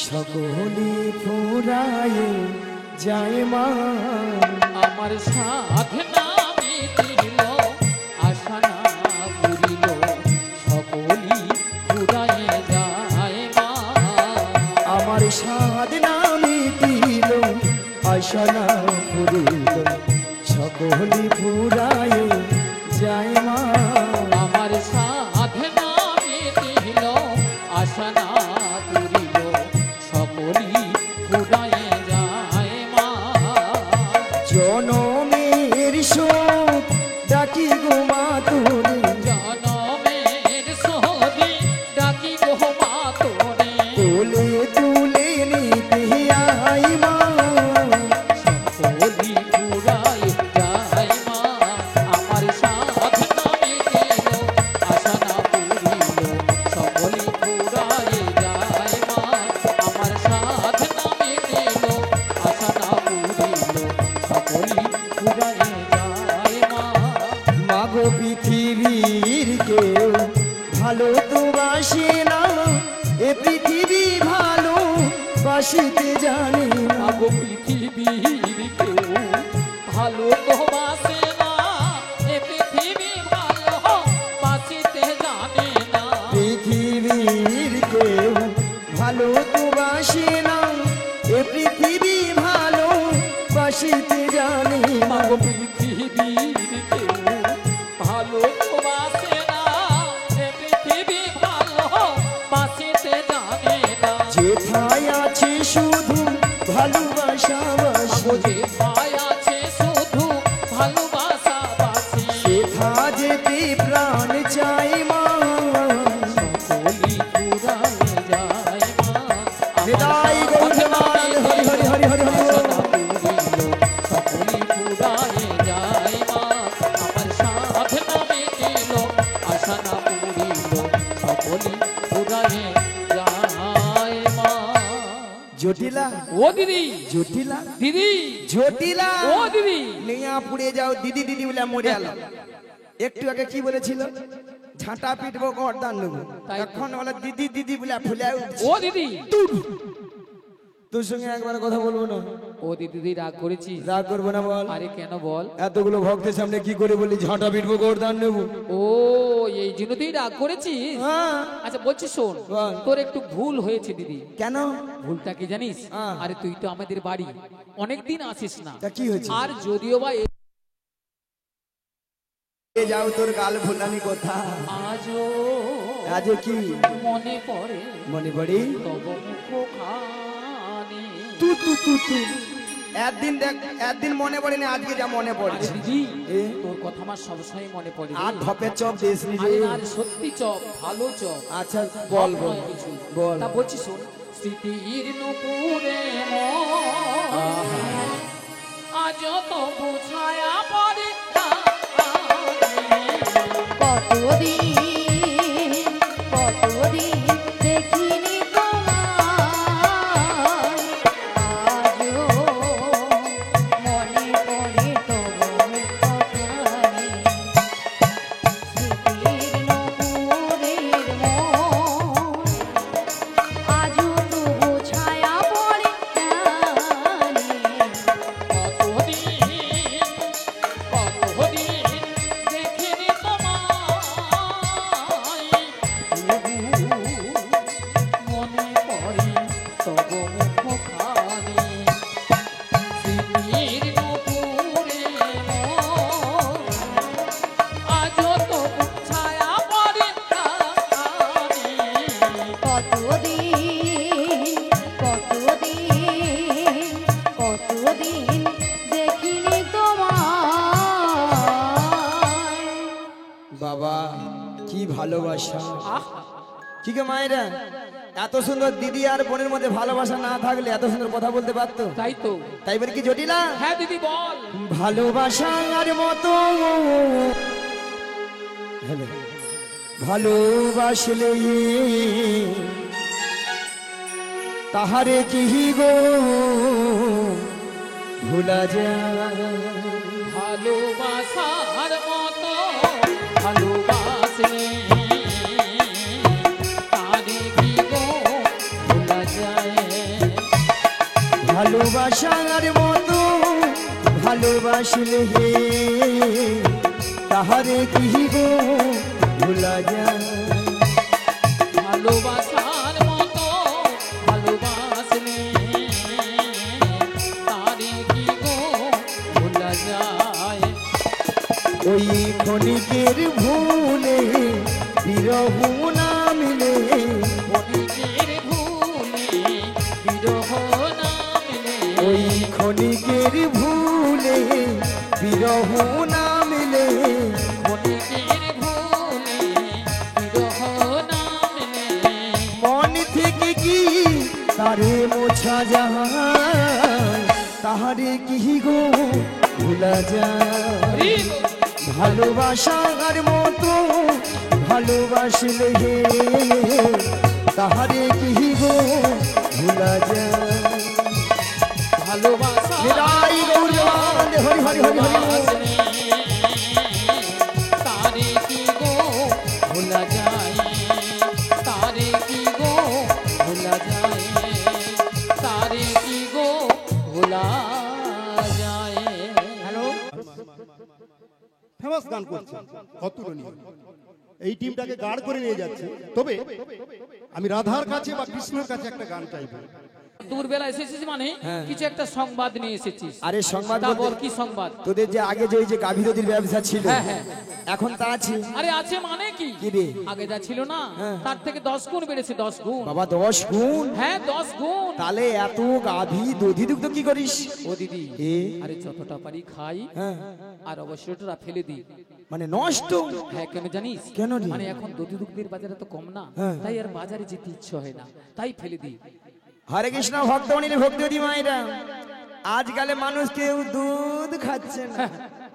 সকলে ফুরায় যায় মা আমার সাধনা মিটিল আশা না পুরিল সকলি ফুরায় যায় মা আমার সাধনা মিটিল আশা না পুরিল সকলে ফুরায় যায় মা আমার সাধনা মিটিল আশা না পুরিল সকলি ফুরায় যায় মা জনমের শোক ডাকি গো মা তোরে জনমের সোহদি ডাকি গো মা তোরে তুলে তুলে নিতে আই মা সকলি ফুরায় যায় মা আমার সাধনা মিটিল আশা না পুরিল সকলি ফুরায় যায় মা আমার সাধনা মিটিল আশা না পুরিল সকলি ফুরায় যায় মা মাগো পৃথিবীর কেউ ভালো তো বাসে না এ পৃথিবী ভালো বাসিতে জানে না আগো পৃথিবীর কেউ ভালো তো বাসে না এ পৃথিবী ভালো বাসিতে জানে না পৃথিবীর কেউ ভালো তো বাসে না এ পৃথিবী ভালো বাসিতে জানে না আগো পৃথিবীর কেউ ভালো তো বাসে না এ পৃথিবী ভালো বাসিতে জানে না যেথায় আছে শুধু ভালোবাসা আগো বাসে যে ভাই আছে শুধু ভালোবাসা বাসে সেথা যেতে প্রাণ চাই মা সকলি ফুরায় যায় মা বিদায় গৌরবান হরি হরি হরি হরি হরি সকলি ফুরায় যায় মা আমার সাধনা মিটিল আশা না পুরিল সকলি ফুরায় যায় মা জটিলা ও দিদি জটিলা দিদি জটিলা ও দিদি নেয়া পুড়ে যাও দিদি দিদি বলে মরে গেল একটু আগে কি বলেছিল ঝাঁটা পিটবো গর্দান নেবো তাই তো। এখন বলে দিদি দিদি বলে ফুলে উঠছে। ও দিদি তোর সঙ্গে একবার কথা বলবো না ও দিদি রাগ করেছি রাগ করবো না বল আরে কেন বল এতগুলো ভক্তের সামনে কি করে বলি ঝাঁটা পিটবো গর্দান নেবো ও এই জন্য তুই রাগ করেছিস হ্যাঁ আচ্ছা বলছি শোন বল। তোর একটু ভুল হয়েছে দিদি কেন ভুলটা কি জানিস হ্যাঁ। আরে তুই তো আমাদের বাড়ি অনেকদিন আসিস না তা কি হয়েছে আর যদিও বা এ যাও তোর গাল ভুলানি কথা আজও আজ কি মনে পড়ে মনে পড়ি তব মুখখানি তু তু তু তু একদিন দেখ একদিন মনে পড়েনি আজকে যা মনে আরে পড়ছে দিদি এ? তোর কথা আমার সবসময় মনে পড়ে রে। আর ধপের চপ দিস নি আরে রে না রে, সত্যি চপ ভালো চপ আচ্ছা বল বল নয় কিছু। বল তা বলছি শোন স্মৃতির নুপুরে আজ তো বুঝায়া পড়ে কতদিন কতদিন দেখিনি তোমায় আজও মনে পড়ে তবু কথানি স্মৃতির নপুরের মন আজও তবু ছায়া পড়ে টানে কতদিন দেখিনি তোমায় মনে পড়ে তব মুখখানি স্মৃতির নুপুরে আজও তো ছায়া পড়ে টানে। কতদিন কতদিন কতদিন দেখিনি তোমায় বাবা কি ভালোবাসা আহ কি গো মায়েরা এত সুন্দর দিদি আর বোনের মধ্যে ভালোবাসা না থাকলে এত সুন্দর কথা বলতে পারতো তাই তো তাই বলে কি জটিলা হ্যাঁ দিদি বল ভালোবাসার মতো হ্যালো ভালোবাসলে তাহারে কি গো ভোলা যায় ভালোবাসার মতো ভালোবাসলে ভালোবাসার মতো ভালোবাসলে হে তাহারে কি গো ভোলা যায়। ভালোবাসার মতো ভালোবাসলে তারে কি গো ভোলা যায়। ওই ক্ষণিকের ভুলে বিরহ না মিলে, ক্ষণিকের ভুলে বিরহ না মিলে, ওই ক্ষণিকের ভুলে বিরহ না মিলে, ক্ষণিকের ভুলে বিরহ না মিলে, মন থেকে কি তারে মোছা যায়, তাহারে কি গো ভোলা যায়। ভালোবাসার মতো ভালোবাসলে হে তাহারে কি গো ভোলা যায়। ভালোবাসা নিতাই গৌর প্রেমানন্দে হরি হরি হরি হরি বল। তারে কি গো ভোলা যায়, তারে কি গো ভোলা যায়, তারে কি গো ভোলা যায়। হ্যালো, ফেমাস গান করছে অতুলনীয়। এই টিমটাকে গার্ড করে নিয়ে যাচ্ছে। তবে আমি রাধার কাছে বা কৃষ্ণের কাছে একটা গান চাইবো। দূরবেলা এসেছিস মানে কিছু একটা সংবাদ নিয়ে এসেছিস। আরে সংবাদ তা বলতে বল কি সংবাদ? তোদের যে আগে যে ওই যে গাভী নদীর ব্যবসা ছিল হ্যাঁ, হ্যাঁ। এখন তা আছে? আরে আছে মানে কি? কি রে? আগে যা ছিল না হ্যাঁ। তার থেকে 10 গুণ বেড়েছে, 10 গুণ। বাবা 10 গুণ? হ্যাঁ 10 গুণ। তাহলে এত গাভী দধি দুগ্ধ কি করিস? ও দিদি, এ? আরে যতটা পারি খাই হ্যাঁ। আর অবশ্যটা ফেলে দিই। মানে নষ্ট? হ্যাঁ, কেন জানিস? কেন রে? মানে এখন দধি দুগ্ধের বাজারে তো কম না, হ্যাঁ। তাই আর বাজারে যেতে ইচ্ছে হয় না, তাই ফেলে দিই। হরে কৃষ্ণ ভক্তমণির ভক্তিদি মায়েরা, আজকালে মানুষ কেউ দুধ খাচ্ছে না।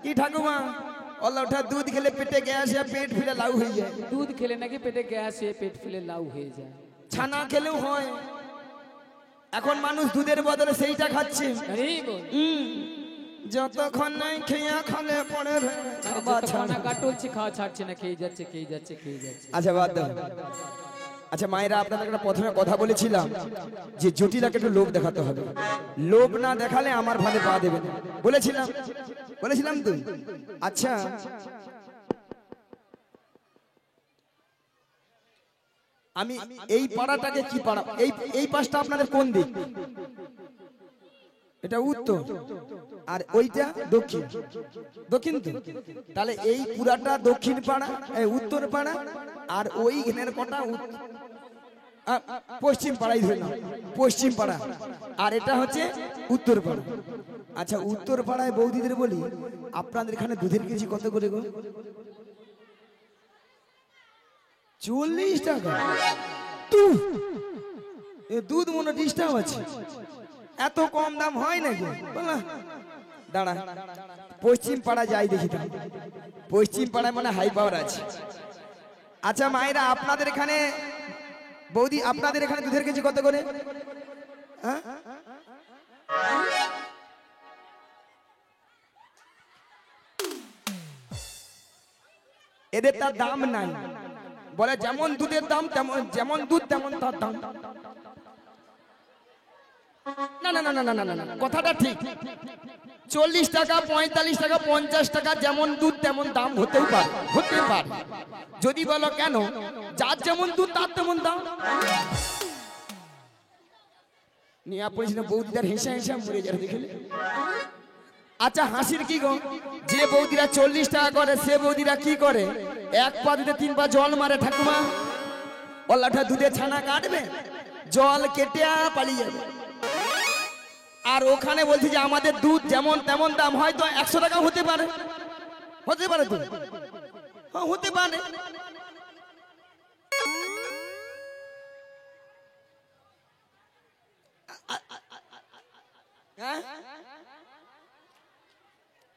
কি ঠাকুমা ওটা দুধ খেলে পেটে গ্যাস আর পেট ফুলে লাউ হয়ে যায়। দুধ খেলে নাকি পেটে গ্যাস হয়ে পেট ফুলে লাউ হয়ে যায়। ছানা খেলেও হয়। এখন মানুষ দুধের বদলে সেইটা খাচ্ছে। আরে বল, যতক্ষণ নাই খেয়া খালে পড়ে রে। খানা কাটলছে, খাওয়া ছাড়ছে না, খেয়ে যাচ্ছে খেয়ে যাচ্ছে খেয়ে যাচ্ছে। আচ্ছা বাদ দাও। আচ্ছা মায়েরা, আপনাদের একটা প্রথমে কথা বলেছিলাম যে জটিলাকে একটু লোভ দেখাতে হবে, লোভ না দেখালে আমার ভালে পা দেবে না। বলেছিলাম তো। আচ্ছা আমি এই পাড়াটাকে কি পাড়া, এই পাশটা আপনাদের কোন দিক? এটা উত্তর আর ওইটা দক্ষিণ। দক্ষিণ তো? তাহলে এই পুরাটা দক্ষিণ পাড়া, উত্তর পাড়া, আর ওই ঘেনের কটা পশ্চিম পাড়াই ধরলাম, পশ্চিম পাড়া, আর এটা হচ্ছে উত্তর পাড়া। আচ্ছা উত্তর পাড়ায় বৌদিদের বলি, আপনাদের এখানে দুধের কেজি কত করে গো? 40 টাকা? দুধ মনে ডিস্টার্ব আছে, এত কম দাম হয় নাকি? দাঁড়া, পশ্চিম পাড়া যাই দেখি। পশ্চিম পাড়ায় মানে হাই পাওয়ার আছে। আচ্ছা মায়েরা, আপনাদের এখানে বৌদি, আপনাদের এখানে দুধের কেজি কত করে? এদের তার দাম নাই, বলে যেমন দুধের দাম তেমন, যেমন দুধ তেমন তার দাম। না না না না না না না, কথাটা ঠিক। 40 টাকা, 45 টাকা, 50 টাকা, যেমন দুধ তেমন দাম হতেই পারে, হতে পারে। যদি বলো কেন, যার যেমন দুধ তার তেমন দাম। নিয়ে পড়েছিল বৌদিদার হেসা হেসা মরে যাবে দেখলে। আচ্ছা হাসির কি গো, যে বৌদিরা 40 টাকা করে সে বৌদিরা কি করে? 1 পা দুধে 3 পা জল মারে ঠাকুমা। ওলাটা দুধে ছানা কাটবে, জল কেটে পালিয়ে যাবে। আর ওখানে বলছি যে আমাদের দুধ যেমন তেমন দাম, হয়তো 100 টাকা হতে পারে, হতে পারে তো, হ্যাঁ হতে পারে।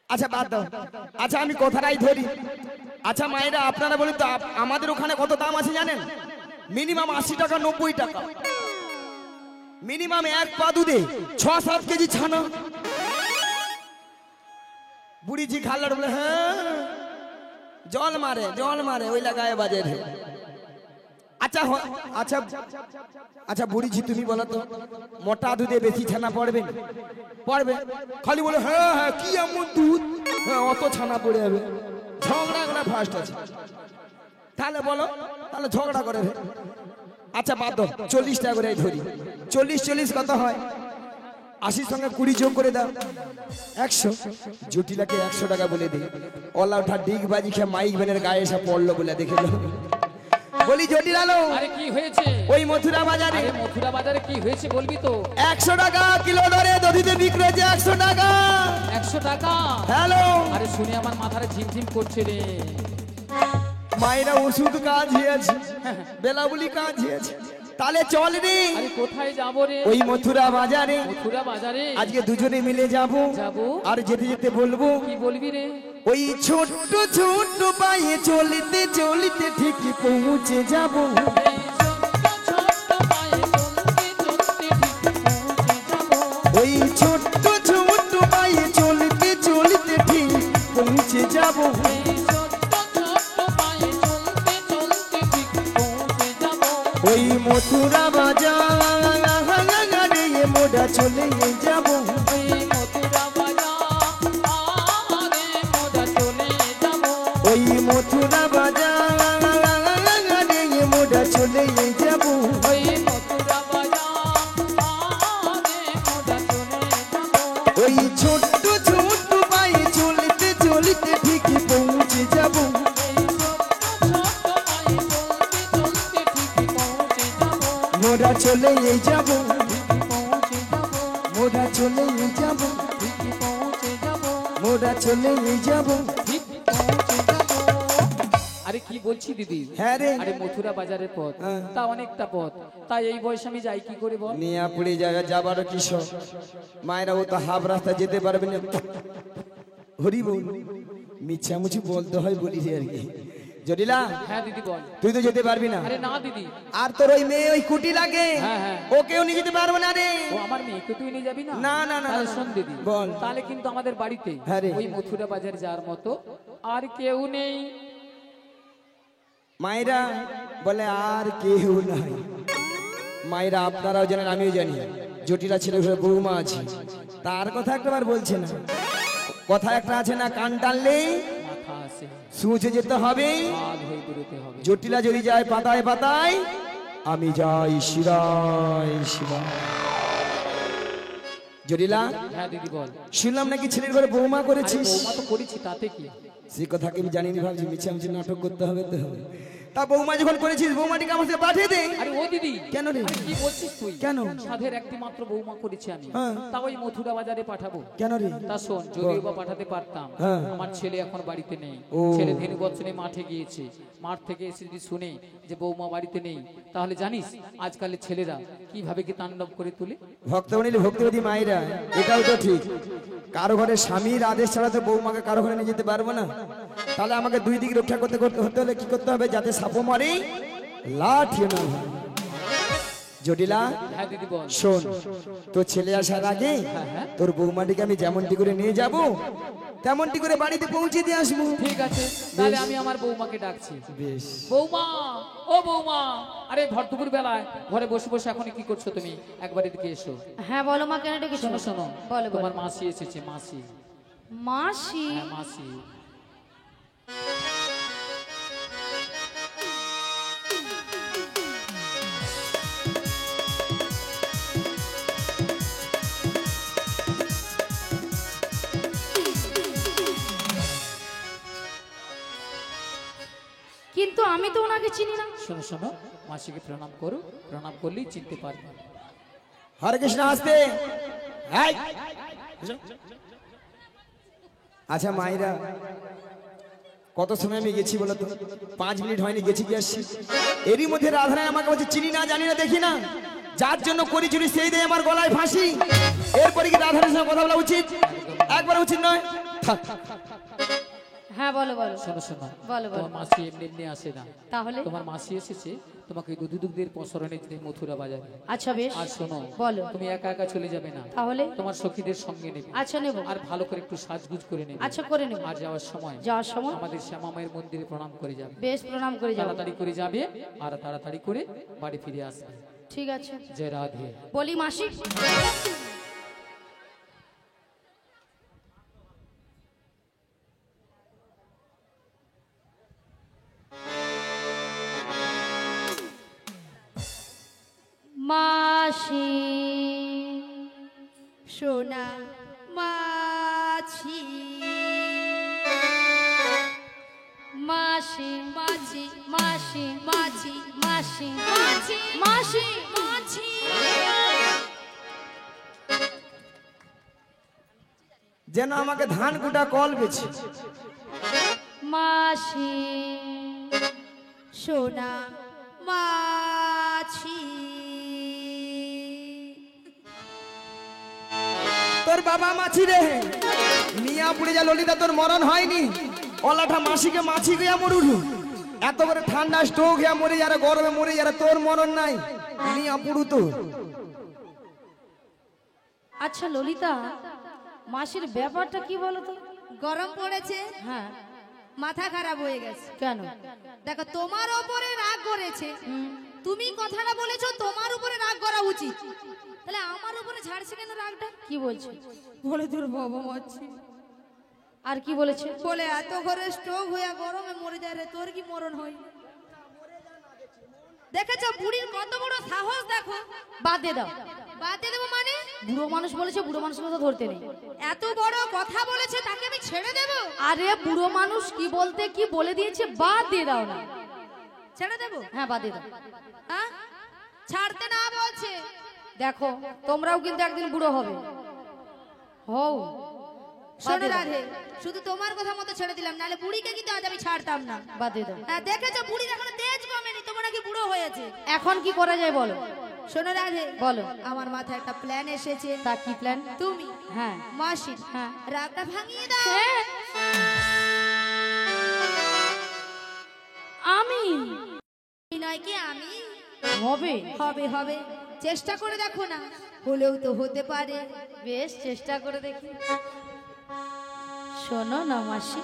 আচ্ছা বাদ দাও। আচ্ছা আমি কথাটাই ধরি। আচ্ছা মায়েরা, আপনারা বলুন তো আমাদের ওখানে কত দাম আছে জানেন? মিনিমাম 80 টাকা, 90 টাকা মিনিমাম। 1 পা দুধে 6-7 কেজি ছানা। বুড়িজি খাল্লার বলে হ্যাঁ জল মারে, জল মারে, ওই লাগায় বাজে। আচ্ছা আচ্ছা আচ্ছা বুড়িজি তুমি বলো তো মোটা দুধে বেশি ছানা পড়বে না? পড়বে। খালি বলে হ্যাঁ হ্যাঁ কি এমন দুধ, হ্যাঁ অত ছানা পড়ে যাবে। ঝগড়া করা ফার্স্ট আছে, তাহলে বলো, তাহলে ঝগড়া করে। আচ্ছা বাদ দাও, 40 টাকা করে ধরি। 40 কত হয়? 80 সঙ্গে 20 যোগ করে দাও, 100। জটিলাকে 100 টাকা বলে দিই। ওলা ওঠা ডিগ বাজি খেয়ে মাইক ভ্যানের গায়ে এসে পড়লো বলে দেখে বলি জটিল আলো। আরে কি হয়েছে? ওই মথুরা বাজারে, আরে মথুরা বাজারে কি হয়েছে বলবি তো? 100 টাকা কিলো দরে দধিতে বিক্রি হচ্ছে। 100 টাকা। 100 টাকা? হ্যালো, আরে শুনে আমার মাথাটা ঝিমঝিম করছে রে। মায়েরা ওষুধ কাজ হয়েছে, বেলাবুলি কাজ হয়েছে, তাহলে চল রে। আরে কোথায় যাবো রে? ওই মথুরা বাজারে মথুরা বাজারে আজকে দুজনে মিলে যাবো। যাবো? আর যেতে যেতে বলবো কি বলবি রে? ওই ছোট্ট ছোট্ট পায়ে চলতে চলতে ঠিক পৌঁছে যাবো। এই ছোট্ট পায়ে চলতে চলতে ঠিক পৌঁছে যাবো। ওই ছোট্ট ছোট্ট পায়ে চলতে চলতে ঠিক পৌঁছে যাবো। এই ছোট্ট পায়ে চলতে চলতে ঠিক পৌঁছে যাবো। ওই মথুরা বাজারে মোড়া চলে যাবো। এই মথুরা বাজারে মোরা চলে যাবো। ওই মথুরা বাজারে মোড়া চলে যাবো। ওই মথুরা বাজারে মোরা চলে যাবো। ওই ছোট্ট ছোট্ট পায়ে চলতে চলতে ঠিক পৌঁছে যাবো। এই ছোট্ট পায়ে চলতে চলতে ঠিক পৌঁছে যাবো। মোড়া চলে যাবো, ঠিক পৌঁছে যাবো। মোড়া চলে যাবো, ঠিক পৌঁছে যাবো। মোড়া চলে যাবো। ঠিক পৌঁছে যাবো। আরে কি বলছি দিদি? হ্যাঁ রে। আরে মথুরা বাজারের পথ, হ্যাঁ। তা অনেকটা পথ, তাই এই বয়সে আমি যাই কি করে বল? নিয়া পড়ে যাবার কিশোর মায়েরা ও তো হাফ রাস্তা যেতে পারবে না। হরি বল, মিছামুছি বলতে হয় বলি রে আর কি। জটিলা হ্যাঁ দিদি বল। তুই তো যেতে পারবি না, আরে না দিদি, আর তোর ওই মেয়ে ওই কুটি লাগে, হ্যাঁ, হ্যাঁ। ওকেও নিয়ে যেতে পারবো না রে। ও আমার মেয়েকে তুই নিয়ে যাবি না? না, না, না, তাহলে না। শোন দিদি, বল। তাহলে কিন্তু আমাদের বাড়িতে হ্যাঁ রে। ওই মথুরা বাজার যাওয়ার মতো আর কেউ নেই। মায়েরা বলে আর কেউ নাই। মায়েরা আপনারাও জানেন, আমিও জানি, জটিলা ছেলে ঘরে বৌমা আছে, তার কথা একবার বলছে না। কথা একটা আছে না, কান টানলেই মাথা আসে, সুচে যেতে হবে। লাল হয়ে বেরোতে হবে। জটিলা যদি যায় পাতায় পাতায়, আমি যাই শিরায় শিরায়। জটিলা হ্যাঁ দিদি বল। শুনলাম নাকি ছেলের ঘরে বৌমা আরে করেছিস। বৌমা তো করেছি, তাতে কি? সে কথা কি আমি জানিনি, ভাবছি মিছামিছি নাটক করতে হবে তো। তা বৌমা যখন করেছিস বৌমাটিকে আমার সাথে পাঠিয়ে দে। আরে ও দিদি, কেন রে? আরে কি বলছিস তুই? কেন? সাধের একটি মাত্র বৌমা করেছি আমি, হ্যাঁ। তা ওই মথুরা বাজারে পাঠাবো? কেন রে? তা শোন, যদিও বা পাঠাতে পারতাম, হ্যাঁ। আমার ছেলে এখন বাড়িতে নেই। ও। ছেলে ধেনুবৎসনে মাঠে গিয়েছে, মাঠ থেকে এসে যদি শুনে যে বৌমা বাড়িতে নেই, তাহলে জানিস আজকালের ছেলেরা কিভাবে কি তাণ্ডব করে তুলে। ভক্তমণি ভক্তিবতী মায়েরা, এটাও তো ঠিক, কারো ঘরে স্বামীর আদেশ ছাড়া তো বৌমাকে কারো ঘরে নিয়ে যেতে পারবো না। তাহলে আমাকে দুই দিক রক্ষা করতে হতে হলে কি করতে হবে? যাতে সাপও মারি লাঠি না হয়। জটিলা হ্যাঁ দিদি বল। শোন, তোর ছেলে আসার আগে হ্যাঁ। তোর বৌমাটিকে আমি যেমনটি করে নিয়ে যাব, তেমনটি করে বাড়িতে পৌঁছে দিয়ে আসবো। ঠিক আছে, তাহলে আমি আমার বৌমাকে ডাকছি। বেশ। বৌমা, ও বৌমা, আরে ভর দুপুর বেলায় ঘরে বসে বসে এখন কি করছো তুমি? একবার এদিকে এসো। হ্যাঁ বলো মা, কেন ডেকেছো? শোনো শোনো, বলো তোমার বলো। মাসি এসেছে, মাসি। মাসি? হ্যাঁ মাসি। কিন্তু আমি তো ওনাকে চিনি না। শোনো শোনো, মাসিকে প্রণাম করো, প্রণাম করলেই চিনতে পারবে। হরে কৃষ্ণ আসতে। এই! আচ্ছা মায়েরা, কত সময় আমি গেছি বলো তো? 5 মিনিট হয়নি, গেছি কি আসছি। এরই মধ্যে রাধারায় আমাকে বলছে চিনি না, জানি না, দেখি না। যার জন্য করি চুরি সেই দেয় আমার গলায় ফাঁসি। এরপরে কি রাধারায়ের সঙ্গে কথা বলা উচিত? একবার উচিত নয়। থাক। হ্যাঁ বলো বলো। শোনো শোনো, বলো, বলো। তোমার মাসি এমনি এমনি আসে না। তাহলে? তোমার মাসি এসেছে তোমাকে দুধের প্রসরণে যেতে মথুরা বাজারে। আচ্ছা বেশ, আর শোনো, বলো। তুমি একা একা চলে যাবে না, তাহলে তোমার সখীদের সঙ্গে নেবে। আচ্ছা নেব। আর ভালো করে একটু সাজগুজ করে নেবে। আচ্ছা করে নেব। আর যাওয়ার সময় আমাদের শ্যামা মায়ের মন্দিরে প্রণাম করে যাবে। বেশ, প্রণাম করে যাবো। তাড়াতাড়ি করে যাবে আর তাড়াতাড়ি করে বাড়ি ফিরে আসবে। ঠিক আছে। জয় রাধে। বলি মাসি, মাসি সোনা মাছি মাসি মাছি মাসি মাছি মাসি মাছি মাসি মাছি যেন আমাকে ধান কুটা কল বেছে। মাসি সোনা মাছি তোর বাবা মাছি রে, নিয়া পুড়ে যা ললিতা, তোর মরণ হয়নি। অলাঠা মাসিকে মাছি গিয়া মরুলু, এত করে ঠান্ডা স্ট্রোক হইয়া মরে যারা, গরমে মরে যারা, তোর মরণ নাই। নিয়া পুড়ু তো। আচ্ছা ললিতা, মাসির ব্যাপারটা কি বলো তো? গরম পড়েছে, হ্যাঁ, মাথা খারাপ হয়ে গেছে। কেন? দেখো তোমার ওপরে রাগ করেছে, হুম, তুমি কথাটা বলেছো তোমার উপরে রাগ করা উচিত, তাহলে আমার উপরে ঝাড়ছে কেন রাগটা? কি বলছে? বলে তোর বাবা মারছে, আর কি বলেছে? বলে এত ঘরে স্ট্রোক হয়ে গরমে মরে যায় রে, তোর কি মরণ হয়? দেখেছো বুড়ির কত বড় সাহস, দেখো। বাদ দিয়ে দাও। বাদ দিয়ে দেবো মানে? বুড়ো মানুষ বলেছে, বুড়ো মানুষের কথা ধরতে নেই। এত বড় কথা বলেছে, তাকে আমি ছেড়ে দেবো? আরে বুড়ো মানুষ কি বলতে কি বলে দিয়েছে, বাদ দিয়ে দাও না। ছেড়ে দেবো? হ্যাঁ, বাদ দিয়ে দাও। হ্যাঁ, ছাড়তে না বলছে। দেখো তোমরাও কিন্তু একদিন বুড়ো হবে। হও, শোনো রাধে, শুধু তোমার কথা মতো ছেড়ে দিলাম, নাহলে বুড়িকে কিন্তু আজ আমি ছাড়তাম না। বাদ দিয়ে দাও। হ্যাঁ, দেখেছো বুড়ির এখনো তেজ কমেনি, তোমার নাকি বুড়ো হয়েছে। এখন কি করা যায় বলো? শোনো রাধে, বলো। আমার মাথায় একটা প্ল্যান এসেছে। তা কি প্ল্যান? তুমি হ্যাঁ, মাসি হ্যাঁ। রাগটা ভাঙিয়ে দাও। হ্যাঁ। আমি নয় কি আমি? হবে। হবে হবে, চেষ্টা করে দেখো না, হলেও তো হতে পারে। বেশ, চেষ্টা করে দেখি। শোনো না মাসি,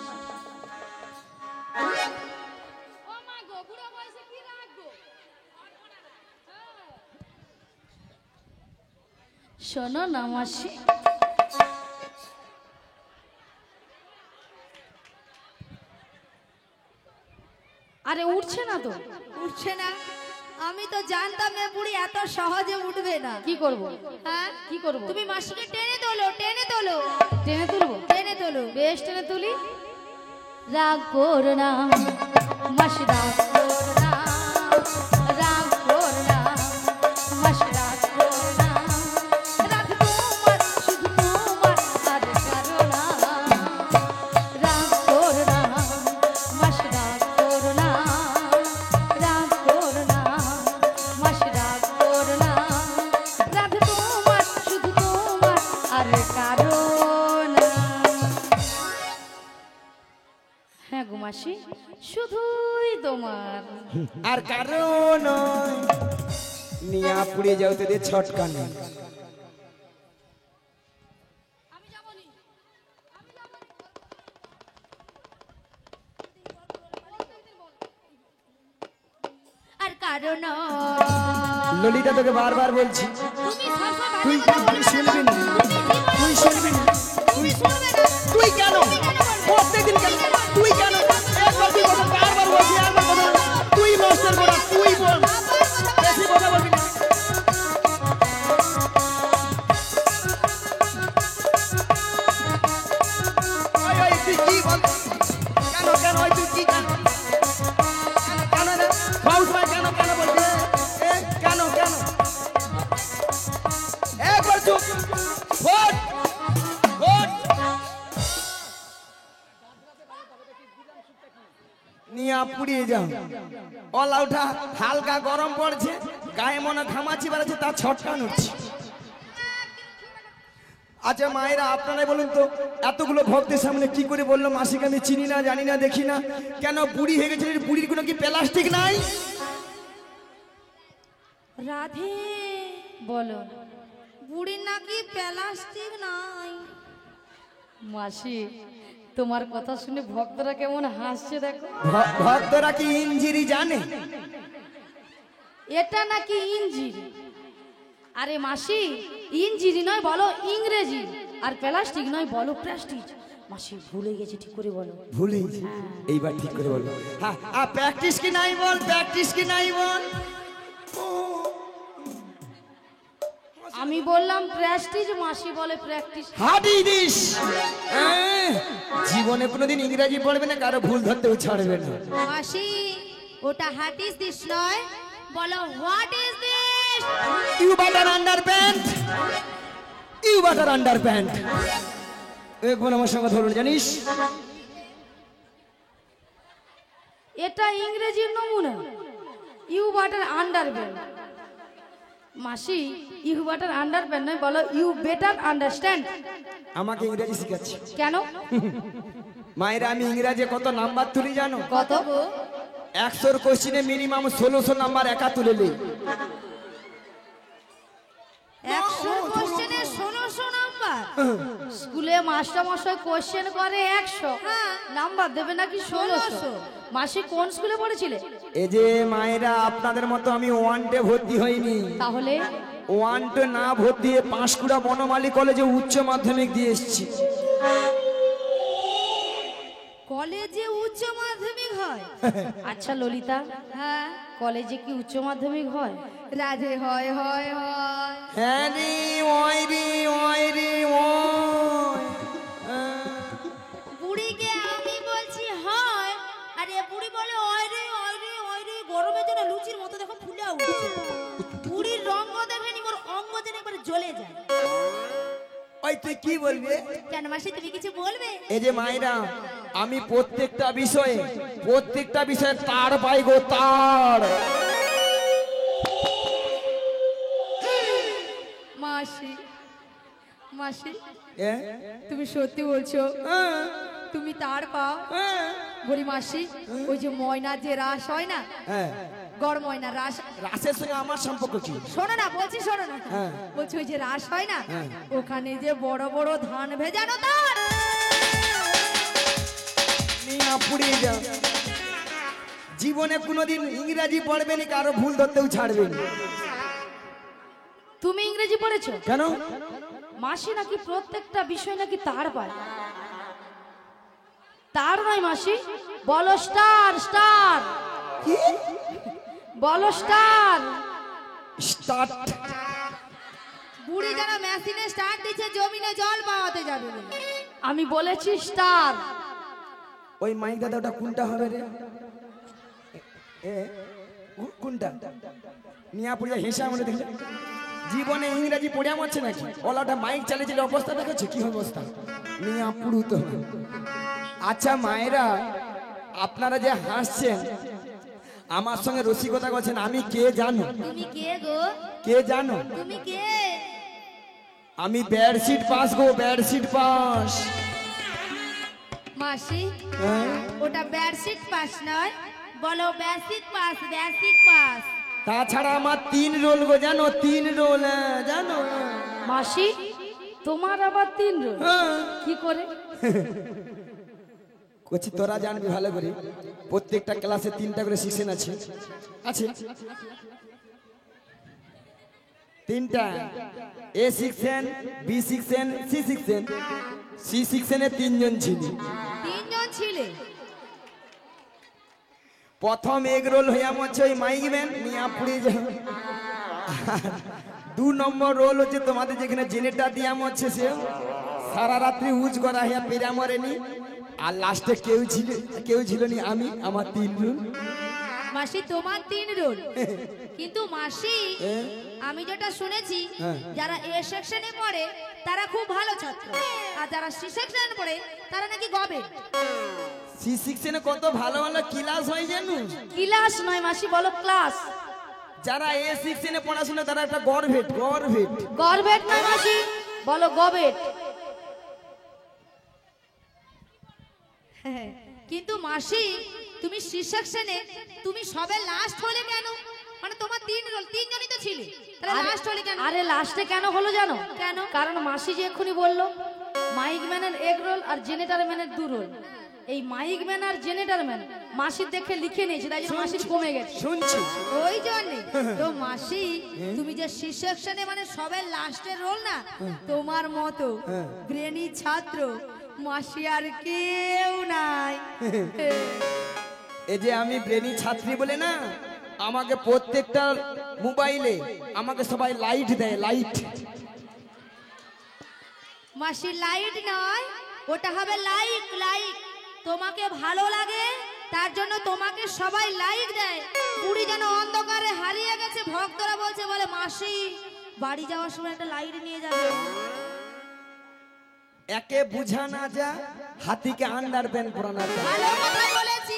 শোনো না মাসি, আরে উঠছে না তো। উঠছে না? আমি তো জানতাম না বুড়ি এত সহজে উঠবে না। কি করব? হ্যাঁ, কি করব? তুমি মাসিকে টেনে তোলো, টেনে তোলো, টেনে তুলবো? টেনে তোলো। বেশ, টেনে তুলি। রাগ কর না মাসি, রাগ কর না, রাগ কর না মাসি, রাগ কর না, রাগ তোমার শুধু তোমার, আর কারো না। রাগ কর না মাসি, রাগ কর না, রাগ কর না মাসি, রাগ কর না, রাগ তোমার শুধু তোমার, আর কারো না। হ্যাঁ গো মাসি, শুধুই তোমার। আর কারণ নিয়া পুড়ে যাও, তোদের ছটকা নেই। আর কারণ ললিতা, তোকে বারবার বলছি, তুমি সবসময় তুই তুই শুনবি না, তুই শুনবি না, তুই তুই কেন প্রত্যেকদিন কেন, তুই কেন একবার তুই কথা বারবার বলছি, একবার কথা বল। তুই মাস্টার করা, তুই বল, বেশি কথা বলবি না। ওই ওই তুই কি বল, কেন কেন ওই তুই কি কেন কেন রে ফাউস ভাই, কেন কেন বলবি, কেন কেন একবার চুপ, ভোট ভোট নিয়া পুড়িয়ে যাও। অলা উঠা, হালকা গরম পড়ছে, গায়ে মনে ঘামাচি বেড়াচ্ছে, তার ছটকান উঠছে। আচ্ছা মায়েরা, আপনারাই বলুন তো, এতগুলো ভক্তের সামনে কি করে বললো মাসিকে আমি চিনি না, জানি না, দেখি না, কেন বুড়ি হয়ে গেছে? বুড়ির কোনো কি প্লাস্টিক নাই? রাধে, বলো বুড়ির নাকি প্লাস্টিক নাই। মাসি, তোমার কথা শুনে ভক্তরা কেমন হাসছে দেখো। ভক্তরা কি ইঞ্জিরি জানে? এটা নাকি ইঞ্জিরি। আরে মাসি, ইঞ্জিরি নয় বলো ইংরেজি, আর প্লাস্টিক নয় বলো প্রেস্টিজ। মাসি ভুলে গেছি, ঠিক করে বলো। ভুলে এইবার ঠিক করে বলবো। হ্যাঁ, প্র্যাকটিস কি নাই বল, প্র্যাকটিস কি নাই বল। আমি বললাম প্রেস্টিজ, মাসি বলে প্র্যাকটিস। হাডি দিস। জীবনে কোনোদিন ইংরেজি পড়বে না, কারো ভুল ধরতেও ছাড়বে না। মাসি, ওটা হাট ইজ দিস নয়, বলো what is this. You butter under pant, you butter under pant. একবার আমার সঙ্গে ধরুন, জানিস এটা ইংরেজির নমুনা, ইউ বাটার আন্ডারপ্যান্ট। মাসি, ইউ বাটার আন্ডারপ্যান্ট নয় বলো ইউ বেটার আন্ডারস্ট্যান্ড। আমাকে ইংরেজি শিখাচ্ছি কেন? মায়েরা, আমি ইংরেজি কত নাম্বার তুলি জানো? কত? 100 কোশ্চিনে মিনিমাম 1600 নাম্বার একা তুলে নেই। 100 কোশ্চেনে 1600 নাম্বার। স্কুলে মাস্টার মশাই কোশ্চেন করে 100, নাম্বার দেবে নাকি 1600। মাসি কোন স্কুলে পড়েছিলে? এই যে মায়েরা, আপনাদের মতো আমি ওয়ানটে ভর্তি হইনি। তাহলে ওয়ানটে না ভর্তি হয়ে পাঁশকুড়া বনমালী কলেজে উচ্চ মাধ্যমিক দিয়ে এসেছি। কলেজে উচ্চ মাধ্যমিক হয়? আচ্ছা ললিতা, হ্যাঁ কলেজে কি উচ্চ মাধ্যমিক হয়? রাধে, হয় হয় হয়। হ্যাঁ রে, ওই রে, ওই রে, ওই। বুড়িকে আমি বলছি হয়, আর এ বুড়ি বলে ওই রে ওই রে ওই রে। গরমের জন্য লুচির মতো দেখো ফুলে উঠছে। বুড়ির রঙ দেখেনি, ওর অঙ্গ যেন একবার জ্বলে যায়। ওই তুই কি বলবি? কেন মাসি, তুমি কিছু বলবে? এই যে মায়েরা, আমি প্রত্যেকটা বিষয়ে তার পাই গো, তার। মাসি, মাসি এ? তুমি সত্যি বলছো? তুমি তার পাও? বলি মাসি, ওই যে ময়নার যে রাস হয় না, হ্যাঁ। গড় ময়না রাস, রাসের সঙ্গে আমার সম্পর্ক কি? শোনো না বলছি, শোনো না। হ্যাঁ। বলছি ওই যে রাস হয় না, হ্যাঁ। ওখানে যে বড় বড় ধান ভেজানো তার। নিয়ে পুড়িয়ে যাও। জীবনে কোনোদিন ইংরেজি পড়বে না, কারো ভুল ধরতেও ছাড়বে না। তুমি ইংরেজি পড়েছো? কেন? মাসি নাকি প্রত্যেকটা বিষয় নাকি তার পায়। তার নয় মাসি, বলো স্টার, স্টার বলো, স্টার। স্টার্ট। বুড়ি যেন মেশিনে স্টার্ট দিচ্ছে, জমিনে জল পাওয়াতে যাবে বলে। আমি বলেছি স্টার। ওই মাইক দাদা, ওটা কোনটা হবে রে? কোনটা? নিয়া পড়িয়া হেসে আমরা দেখলে জীবনে ইংরেজি পড়িয়া মারছে নাকি? ওলাটা মাইক চালিয়েছিল, অবস্থা দেখাচ্ছে কি অবস্থা। নিয়া পুরু তো। আচ্ছা মায়েরা, আপনারা যে হাসছেন, আমার সঙ্গে রসিকতা করছেন, আমি কে জানো? তুমি কে গো? কে জানো? তুমি কে? আমি বেডশিট পাস গো, বেডশিট পাস। মাসি, হ্যাঁ? ওটা বেডশিট পাস নয়, বলো বেসিক পাস, বেসিক পাস। তাছাড়া আমার 3 রোল গো, জানো? 3 রোল, জানো? মাসি, তোমার আবার 3 রোল? হ্যাঁ। কি করে? কচি তোরা জানবি ভালো করে, প্রত্যেকটা ক্লাসে 3টা করে সেকশন আছে। আছে 3টা, A section, B section, C section. C সেকশনে 3 জন ছিল। 3 জন ছিলে? প্রথম এগ রোল হইয়া মরছে ওই মাইক ম্যান, নিয়া পুড়ে যায়। 2 নম্বর রোল হচ্ছে তোমাদের যেখানে জেনেটা দিয়া মরছে, সে সারা রাত্রি উজ করা হইয়া পেরা মরেনি। আর লাস্টে কেউ ছিল নি, আমি, আমার 3 রোল। মাসি, তোমার 3 রোল, কিন্তু মাসি আমি যেটা শুনেছি, যারা এ সেকশনে পড়ে তারা খুব ভালো ছাত্র, আর যারা সি সেকশনে পড়ে তারা নাকি গবে। সি সেকশনে কত ভালো ভালো ক্লাস হয় জানো? ক্লাস নয় মাসি, বলো ক্লাস। যারা এ সেকশনে পড়াশোনা তারা একটা গর্ভেট, গর্ভেট। গভর্নমেন্ট নয় মাসি, বলো গভর্নমেন্ট। কিন্তু মাসি, তুমি সি সেকশনে তুমি সবে লাস্ট হলে কেন? মানে তোমার 3 রোল, 3 জনই তো ছিল। তাহলে লাস্ট হলি কেন? আরে লাস্টে কেন হলো জানো? কেন? কারণ মাসি যে এক্ষুনি বললো মাইক ম্যানের এক রোল আর জেনেটার ম্যানের 2 রোল। এই মাইক ম্যান আর জেনেটার ম্যান মাসির দেখে লিখে নিয়েছে, তাই জন্য মাসির কমে গেছে। শুনছি ওই জন্যে তো মাসি তুমি যে সি সেকশনে মানে সবের লাস্টের রোল না, তোমার মতো ব্রেনি ছাত্র মাসি আর কেউ নাই। এই যে আমি ব্রেনি ছাত্রী বলে না, আমাকে প্রত্যেকটা মোবাইলে আমাকে সবাই লাইট দেয়, লাইট। মাসি লাইট নয়, ওটা হবে লাইক। লাইক তোমাকে ভালো লাগে তার জন্য তোমাকে সবাই লাইক দেয়। পুরী যেন অন্ধকারে হারিয়ে গেছে, ভক্তরা বলছে বলে মাসি বাড়ি যাওয়ার সময় একটা লাইট নিয়ে যাবে। একে বুঝা না যা হাতিকে আন্ডার প্যান্ট পরানোর দরকার। ভালো কথা বলেছি,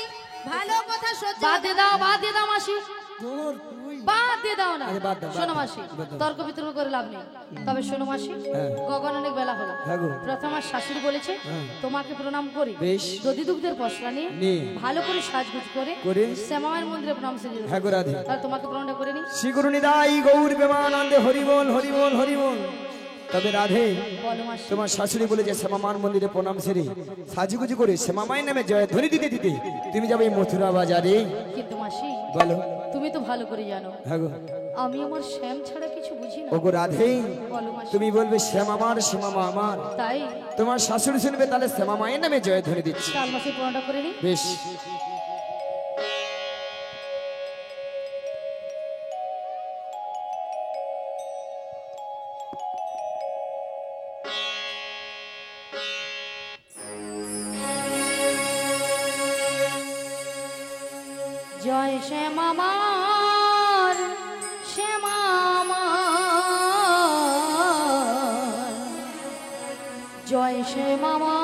ভালো কথা সহ্য। বাদ দিয়ে দাও, বাদ দিয়ে দাও মাসি, তোর তুই বাদ দিয়ে দাও না। আরে বাদ দাও, শোনো বাদ মাসি, দাও, বাদ দাও। তর্ক বিতর্ক করে লাভ নেই। তবে শোনো মাসি, হ্যাঁ। গগন অনেক বেলা হলো। হ্যাঁ গো। প্রথম আমার শাশুড়ি বলেছে তোমাকে প্রণাম করি, বেশ। দধি দুগ্ধের পশরা নিয়ে নিয়ে। ভালো করে সাজগুজ করে করে। শ্যামামায়ের মন্দিরে প্রণাম সেরে হ্যাঁ গো রাধে। তাহলে তোমাকে প্রণামটা করে নি। শ্রীগুরু নিদাই গৌর প্রেমানন্দে হরিবল হরিবল হরিবল। তবে রাধে, বলো মাসি। তোমার শাশুড়ি বলে যে শ্যামামার মন্দিরে প্রণাম সেরে সাজুগুজু করে শ্যামামায়ের নামে জয় ধ্বনি দিতে দিতে তুমি যাবে এই মথুরা বাজারে। কিন্তু মাসি বলো। তুমি তো ভালো করে জানো হ্যাঁ গো। আমি আমার শ্যাম ছাড়া কিছু বুঝি না। ওগো রাধে, বলো মাসি। তুমি বলবে শ্যাম আমার, শ্যামামা আমার। তাই তোমার শাশুড়ি শুনবে তাহলে শ্যামামায়ের নামে জয় ধ্বনি দিচ্ছি। কাল মাসে প্রণামটা করে নি। বেশ। জয় শ্যামামার, শ্যামামার, জয় শ্যামামার,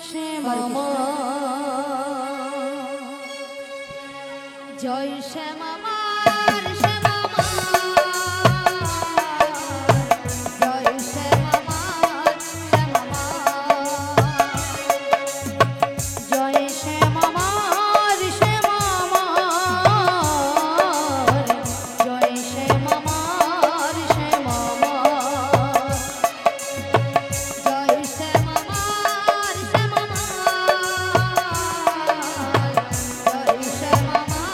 শ্যামামার, জয় শ্যামামার, শ্যামামার, জয় শ্যামামার, শ্যামামার, জয় শ্যামামার, শ্যামামার, জয় শ্যামামার, শ্যামামার, জয় শ্যামামার, শ্যামামার, জয় শ্যামামার,